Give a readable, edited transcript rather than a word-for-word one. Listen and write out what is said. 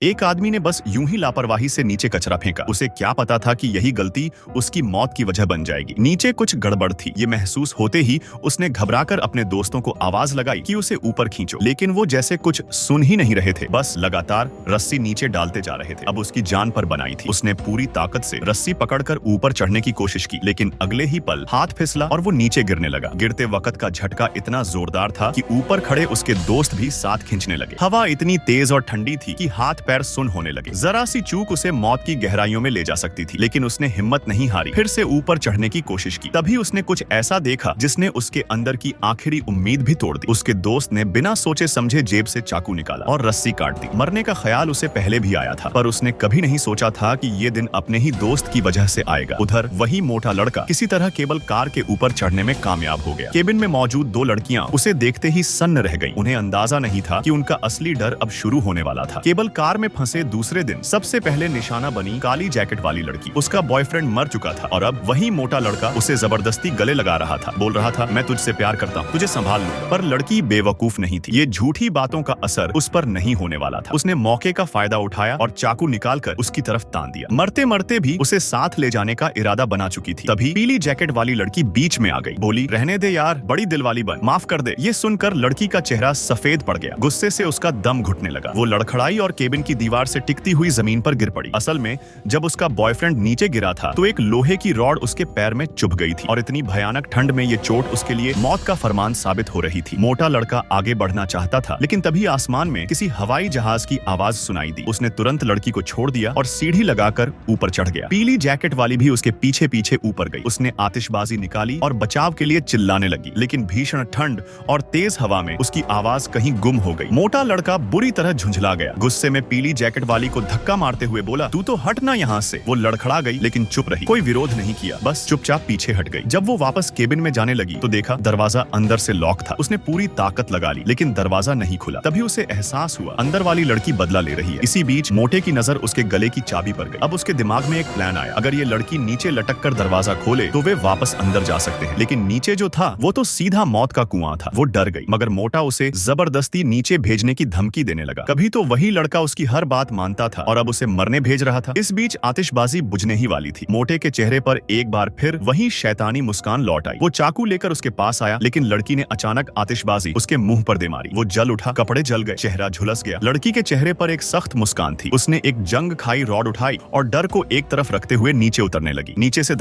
एक आदमी ने बस यूं ही लापरवाही से नीचे कचरा फेंका। उसे क्या पता था कि यही गलती उसकी मौत की वजह बन जाएगी। नीचे कुछ गड़बड़ थी। ये महसूस होते ही उसने घबराकर अपने दोस्तों को आवाज लगाई कि उसे ऊपर खींचो, लेकिन वो जैसे कुछ सुन ही नहीं रहे थे, बस लगातार रस्सी नीचे डालते जा रहे थे। अब उसकी जान पर बनाई थी। उसने पूरी ताकत से रस्सी पकड़कर ऊपर चढ़ने की कोशिश की, लेकिन अगले ही पल हाथ फिसला और वो नीचे गिरने लगा। गिरते वक्त का झटका इतना जोरदार था कि ऊपर खड़े उसके दोस्त भी साथ खींचने लगे। हवा इतनी तेज और ठंडी थी कि हाथ पैर सुन होने लगे। जरा सी चूक उसे मौत की गहराइयों में ले जा सकती थी, लेकिन उसने हिम्मत नहीं हारी। फिर से ऊपर चढ़ने की कोशिश की। तभी उसने कुछ ऐसा देखा जिसने उसके अंदर की आखिरी उम्मीद भी तोड़ दी। उसके दोस्त ने बिना सोचे समझे जेब से चाकू निकाला और रस्सी काट दी। मरने का ख्याल उसे पहले भी आया था, पर उसने कभी नहीं सोचा था कि ये दिन अपने ही दोस्त की वजह से आएगा। उधर वही मोटा लड़का किसी तरह केबल कार के ऊपर चढ़ने में कामयाब हो गया। केबिन में मौजूद दो लड़कियां उसे देखते ही सन्न रह गईं। उन्हें अंदाजा नहीं था कि उनका असली डर अब शुरू होने वाला था। केबल कार में फंसे दूसरे दिन सबसे पहले निशाना बनी काली जैकेट वाली लड़की। उसका बॉयफ्रेंड मर चुका था और अब वही मोटा लड़का उसे जबरदस्ती गले लगा रहा था। बोल रहा था, मैं तुझसे प्यार करता हूँ, तुझे संभाल लूंगा। पर लड़की बेवकूफ नहीं थी। ये झूठी बातों का असर उस पर नहीं होने वाला था। उसने मौके का फायदा उठाया और चाकू निकालकर उसकी तरफ तान दिया। मरते मरते भी उसे साथ ले जाने का इरादा बना चुकी थी। तभी पीली जैकेट वाली लड़की बीच में आ गई। बोली, रहने दे यार, बड़ी दिल वाली बन, माफ कर दे। ये सुनकर लड़की का चेहरा सफेद पड़ गया। गुस्से से उसका दम घुटने लगा। वो लड़खड़ाई और केबिन की दीवार से टिकती हुई जमीन पर गिर पड़ी। असल में जब उसका बॉयफ्रेंड नीचे गिरा था तो एक लोहे की रॉड उसके पैर में चुभ गई थी और इतनी भयानक ठंड में ये चोट उसके लिए मौत का फरमान साबित हो रही थी। मोटा लड़का आगे बढ़ना चाहता था, लेकिन तभी आसमान में किसी हवाई जहाज की आवाज सुनाई दी। उसने तुरंत लड़की को छोड़ दिया और सीढ़ी लगाकर ऊपर चढ़ गया। पीली जैकेट वाली भी उसके पीछे पीछे ऊपर गई। उसने आतिशबाजी निकाली और बचाव के लिए चिल्लाने लगी, लेकिन भीषण ठंड और तेज हवा में उसकी आवाज कहीं गुम हो गई। मोटा लड़का बुरी तरह झुंझला गया। गुस्से में पीली जैकेट वाली को धक्का मारते हुए बोला, तू तो हट ना यहाँ से। वो लड़खड़ा गई, लेकिन चुप रही। कोई विरोध नहीं किया, बस चुपचाप पीछे हट गई। जब वो वापस केबिन में जाने लगी तो देखा दरवाजा अंदर से लॉक था। उसने पूरी ताकत लगा ली, लेकिन दरवाजा नहीं खुला। तभी उसे एहसास हुआ अंदर वाली लड़की बदला ले रही है। इसी बीच मोटे की नजर उसके गले की चाबी पर गई। अब उसके दिमाग में एक प्लान आया। अगर ये लड़की नीचे लटक कर दरवाजा खोले तो वे वापस अंदर जा सकते हैं, लेकिन नीचे जो था वो तो सीधा मौत का कुआं था। वो डर गई, मगर मोटा उसे जबरदस्ती नीचे भेजने की धमकी देने लगा। कभी तो वही लड़का उसकी हर बात मानता था और अब उसे मरने भेज रहा था। इस बीच आतिशबाजी बुझने ही वाली थी। मोटे के चेहरे पर एक बार फिर वही शैतानी मुस्कान लौट आई। वो चाकू लेकर उसके पास आया, लेकिन लड़की ने अचानक आतिशबाजी उसके मुंह पर दे मारी। वो जल उठा, कपड़े जल गए, चेहरा झुलस गया। लड़की के चेहरे पर एक सख्त मुस्कान थी। उसने एक जंग खाई रॉड उठाई और डर को एक तरफ रखते हुए नीचे उतरने लगी। नीचे से